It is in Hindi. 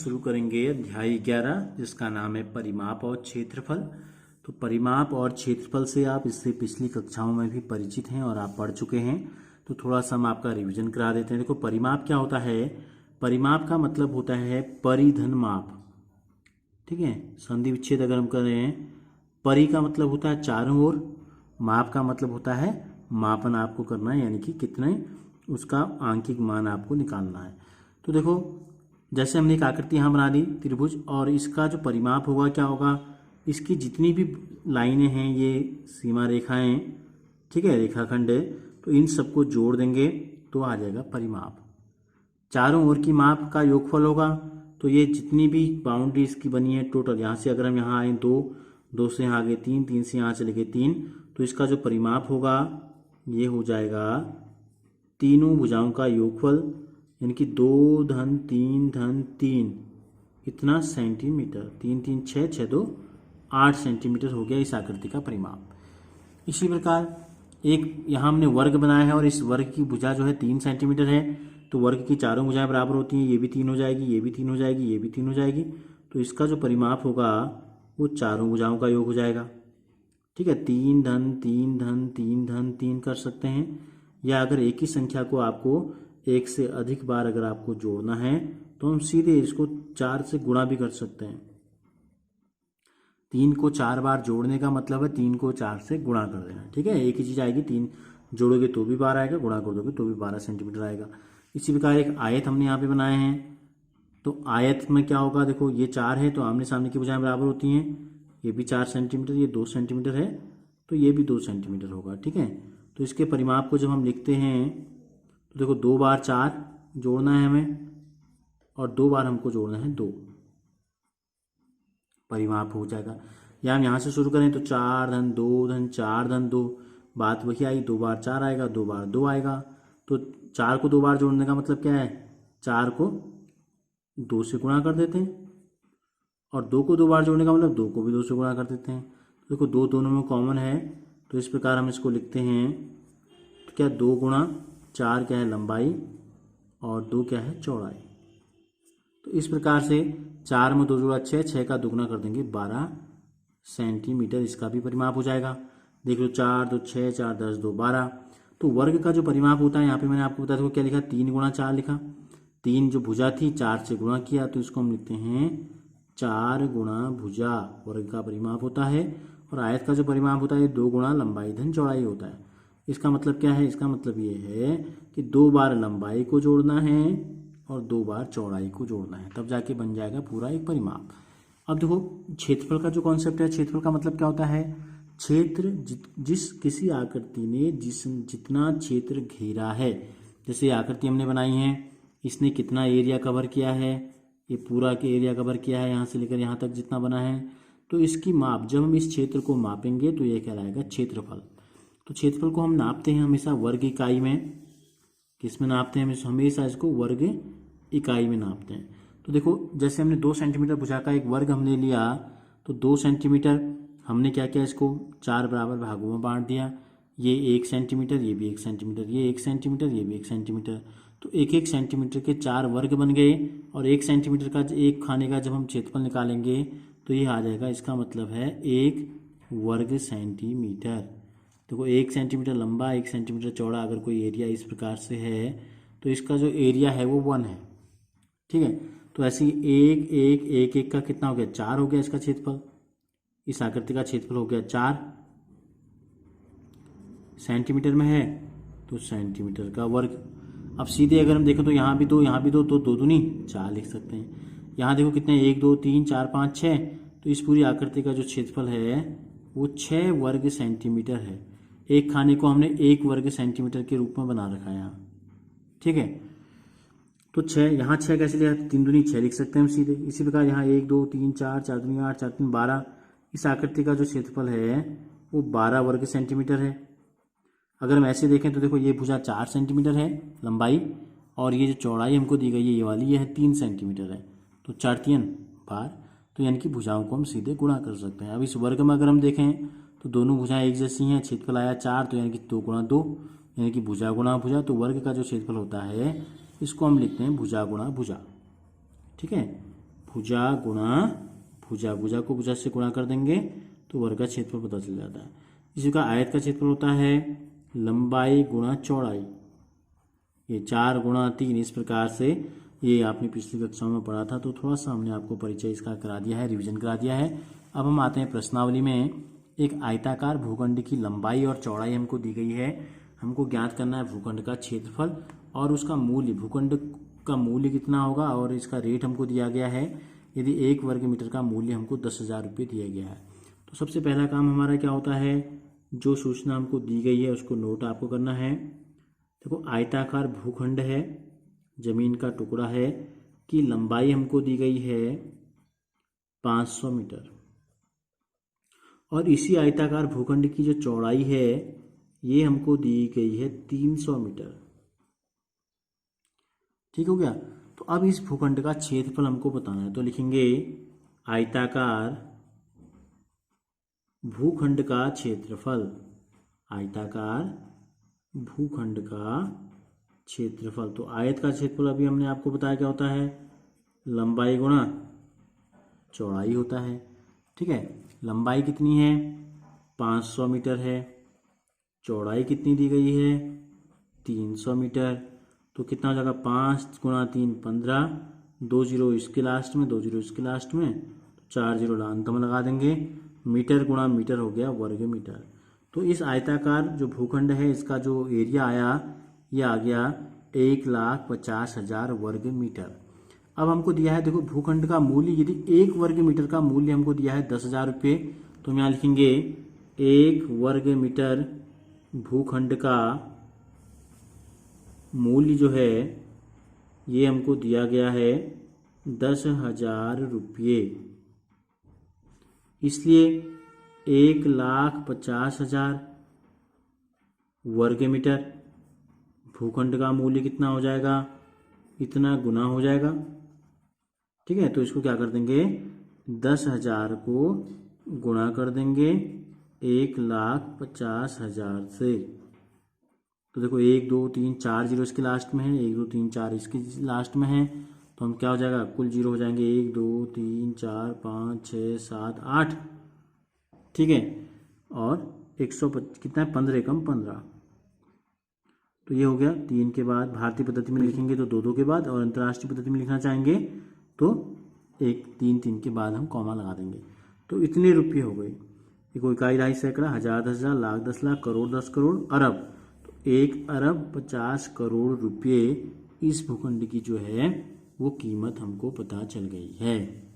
शुरू करेंगे अध्याय 11 जिसका नाम है परिमाप और क्षेत्रफल। तो परिमाप और क्षेत्रफल से आप इससे पिछली कक्षाओं में भी परिचित हैं और आप पढ़ चुके हैं, तो थोड़ा सा हम आपका रिवीजन करा देते हैं। देखो परिमाप क्या होता है। परिमाप का मतलब होता है परिधन माप। ठीक है, संधि विच्छेद अगर हम कर रहे हैं, परि का मतलब होता है चारों ओर, माप का मतलब होता है मापन आपको करना है, यानी कि कितने उसका आंकिक मान आपको निकालना है। तो देखो जैसे हमने एक आकृति यहाँ बना ली त्रिभुज, और इसका जो परिमाप होगा क्या होगा, इसकी जितनी भी लाइनें हैं, ये सीमा रेखाएं, ठीक है, रेखाखंड है, तो इन सबको जोड़ देंगे तो आ जाएगा परिमाप। चारों ओर की माप का योगफल होगा, तो ये जितनी भी बाउंड्री इसकी बनी है टोटल, यहाँ से अगर हम यहाँ आए 2, 2 से यहाँ आगे 3, 3 से यहाँ चले गए 3, तो इसका जो परिमाप होगा ये हो जाएगा तीनों भुजाओं का योगफल, यानी कि 2 धन 3 धन 3 इतना सेंटीमीटर। 3 3 6 6 2 8 सेंटीमीटर हो गया इस आकृति का परिमाप। इसी प्रकार एक यहाँ हमने वर्ग बनाया है और इस वर्ग की भुजा जो है 3 सेंटीमीटर है, तो वर्ग की चारों भुजाएं बराबर होती हैं, ये भी 3 हो जाएगी, ये भी 3 हो जाएगी, ये भी 3 हो जाएगी, तो इसका जो परिमाप होगा वो चारों भुजाओं का योग हो जाएगा। ठीक है, 3 धन 3 धन 3 धन 3 कर सकते हैं, या अगर एक ही संख्या को आपको एक से अधिक बार अगर आपको जोड़ना है तो हम सीधे इसको 4 से गुणा भी कर सकते हैं। 3 को 4 बार जोड़ने का मतलब है 3 को 4 से गुणा कर देना। ठीक है, एक ही चीज़ आएगी, 3 जोड़ोगे तो भी 12 आएगा, गुणा कर दोगे तो भी 12 सेंटीमीटर आएगा। इसी प्रकार एक आयत हमने यहाँ पे बनाए हैं, तो आयत में क्या होगा, देखो ये 4 है तो आमने सामने की भुजाएं बराबर होती हैं, ये भी 4 सेंटीमीटर, ये 2 सेंटीमीटर है, तो ये भी 2 सेंटीमीटर होगा। ठीक है, तो इसके परिमाप को जब हम लिखते हैं तो देखो 2 बार 4 जोड़ना है हमें और 2 बार हमको जोड़ना है 2, परिमाप हो जाएगा। या हम यहाँ से शुरू करें तो 4 धन 2 धन 4 धन 2, बात वही आई, 2 बार 4 आएगा, 2 बार 2 आएगा, तो 4 को 2 बार जोड़ने का मतलब क्या है, 4 को 2 से गुणा कर देते हैं, और 2 को 2 बार जोड़ने का मतलब 2 को भी 2 से गुणा कर देते हैं। तो देखो 2 दोनों में कॉमन है, तो इस प्रकार हम इसको लिखते हैं, तो क्या 2 गुणा 4 क्या है लंबाई और 2 क्या है चौड़ाई। तो इस प्रकार से 4 में 2 जोड़ा 6, 6 का दुगुना कर देंगे 12 सेंटीमीटर, इसका भी परिमाप हो जाएगा। देख लो 4 2 6 4 10 2 12। तो वर्ग का जो परिमाप होता है, यहाँ पे मैंने आपको बताया था क्या लिखा, 3 गुणा 4 लिखा, 3 जो भुजा थी 4 से गुणा किया, तो इसको हम लिखते हैं 4 गुणा भुजा, वर्ग का परिमाप होता है। और आयत का जो परिमाप होता है 2 गुणा लंबाई धन चौड़ाई होता है। इसका मतलब क्या है, इसका मतलब ये है कि 2 बार लंबाई को जोड़ना है और 2 बार चौड़ाई को जोड़ना है, तब जाके बन जाएगा पूरा एक परिमाप। अब देखो क्षेत्रफल का जो कॉन्सेप्ट है, क्षेत्रफल का मतलब क्या होता है, क्षेत्र जिस किसी आकृति ने जितना क्षेत्र घेरा है, जैसे आकृति हमने बनाई है, इसने कितना एरिया कवर किया है, ये पूरा के एरिया कवर किया है, यहाँ से लेकर यहाँ तक जितना बना है, तो इसकी माप जब हम इस क्षेत्र को मापेंगे तो ये कहलाएगा क्षेत्रफल। तो क्षेत्रफल को हम नापते हैं हमेशा वर्ग इकाई में, किस में नापते हैं, हमेशा इसको वर्ग इकाई में नापते हैं। तो देखो जैसे हमने 2 सेंटीमीटर भुजा का एक वर्ग हमने लिया, तो 2 सेंटीमीटर हमने क्या किया, इसको 4 बराबर भागों में बांट दिया, ये 1 सेंटीमीटर, ये भी 1 सेंटीमीटर, ये 1 सेंटीमीटर, ये भी 1 सेंटीमीटर, तो 1 सेंटीमीटर के 4 वर्ग बन गए। और 1 सेंटीमीटर का एक खाने का जब हम क्षेत्रफल निकालेंगे तो ये आ जाएगा, इसका मतलब है 1 वर्ग सेंटीमीटर। देखो 1 सेंटीमीटर लंबा 1 सेंटीमीटर चौड़ा अगर कोई एरिया इस प्रकार से है, तो इसका जो एरिया है वो 1 है। ठीक है, तो ऐसे ही 1 1 1 1 का कितना हो गया, 4 हो गया इसका क्षेत्रफल, इस आकृति का क्षेत्रफल हो गया 4 सेंटीमीटर में है, तो सेंटीमीटर का वर्ग। अब सीधे अगर हम देखें तो यहाँ भी 2 यहाँ भी 2, तो 2 दूनी 4 लिख सकते हैं। यहाँ देखो कितने 1 2 3 4 5 6, तो इस पूरी आकृति का जो क्षेत्रफल है वो 6 वर्ग सेंटीमीटर है। एक खाने को हमने 1 वर्ग सेंटीमीटर के रूप में बना रखा है यहाँ। ठीक है, तो 6 यहाँ 6 कैसे लिया, 3 दूनी 6 लिख सकते हैं हम सीधे। इसी प्रकार यहाँ 1 2 3 4 4 दूनी 8 4 3 12, इस आकृति का जो क्षेत्रफल है वो 12 वर्ग सेंटीमीटर है। अगर हम ऐसे देखें तो देखो ये भुजा 4 सेंटीमीटर है लंबाई, और ये जो चौड़ाई हमको दी गई है ये वाली, ये है 3 सेंटीमीटर है, तो 4 3 12, तो यानी कि भुजाओं को हम सीधे गुणा कर सकते हैं। अब इस वर्ग में अगर हम देखें तो दोनों भुजाएं एक जैसी हैं, क्षेत्रफल आया 4, तो यानी कि 2 गुणा 2, यानी कि भुजा गुणा भुजा, तो वर्ग का जो क्षेत्रफल होता है इसको हम लिखते हैं भुजा गुणा भुजा। ठीक है, भुजा गुणा भुजा, भुजा को भुजा से गुणा कर देंगे तो वर्ग का क्षेत्रफल पता चल जाता है। इसी का आयत का क्षेत्रफल होता है लंबाई गुणा चौड़ाई, ये 4 गुणा 3, इस प्रकार से। ये आपने पिछली कक्षा में पढ़ा था, तो थोड़ा सा हमने आपको परिचय इसका करा दिया है, रिवीजन करा दिया है। अब हम आते हैं प्रश्नावली में। एक आयताकार भूखंड की लंबाई और चौड़ाई हमको दी गई है। हमको ज्ञात करना है भूखंड का क्षेत्रफल और उसका मूल्य, भूखंड का मूल्य कितना होगा, और इसका रेट हमको दिया गया है। यदि 1 वर्ग मीटर का मूल्य हमको 10,000 रुपये दिया गया है, तो सबसे पहला काम हमारा क्या होता है, जो सूचना हमको दी गई है उसको नोट आपको करना है। देखो, आयताकार भूखंड है, जमीन का टुकड़ा है, की लंबाई हमको दी गई है 500 मीटर, और इसी आयताकार भूखंड की जो चौड़ाई है ये हमको दी गई है 300 मीटर। ठीक हो गया। तो अब इस भूखंड का क्षेत्रफल हमको बताना है, तो लिखेंगे आयताकार भूखंड का क्षेत्रफल, आयताकार भूखंड का क्षेत्रफल। तो आयत का क्षेत्रफल अभी हमने आपको बताया क्या होता है, लंबाई गुणा चौड़ाई होता है। ठीक है, लंबाई कितनी है 500 मीटर है, चौड़ाई कितनी दी गई है 300 मीटर, तो कितना हो जाएगा 5 गुणा 3 15, 2 जीरो इसके लास्ट में, 2 जीरो इसके लास्ट में, 4 जीरो अंत में लगा देंगे। मीटर गुणा मीटर हो गया वर्ग मीटर। तो इस आयताकार जो भूखंड है इसका जो एरिया आया ये आ गया 1,50,000 वर्ग मीटर। अब हमको दिया है, देखो भूखंड का मूल्य, यदि 1 वर्ग मीटर का मूल्य हमको दिया है 10,000 रुपये, तो हम यहाँ लिखेंगे 1 वर्ग मीटर भूखंड का मूल्य जो है ये हमको दिया गया है 10,000 रुपये। इसलिए 1,50,000 वर्ग मीटर भूखंड का मूल्य कितना हो जाएगा, इतना गुना हो जाएगा। ठीक है, तो इसको क्या कर देंगे 10,000 को गुणा कर देंगे 1,50,000 से। तो देखो 1 2 3 4 जीरो इसके लास्ट में है, 1 2 3 4 इसके लास्ट में है, तो हम क्या हो जाएगा कुल जीरो हो जाएंगे 1 2 3 4 5 6 7 8। ठीक है, और 125 कितना है 15 कम 15, तो ये हो गया। 3 के बाद भारतीय पद्धति में लिखेंगे तो 2 2 के बाद, और अंतर्राष्ट्रीय पद्धति में लिखना चाहेंगे तो 1 3 3 के बाद हम कॉमा लगा देंगे। तो इतने रुपये हो गए। कोई इकाई राशि सैकड़ा, हजार 10,000, लाख 10 लाख, करोड़ 10 करोड़, अरब, तो 1,50,00,00,000 रुपये इस भूखंड की जो है वो कीमत हमको पता चल गई है।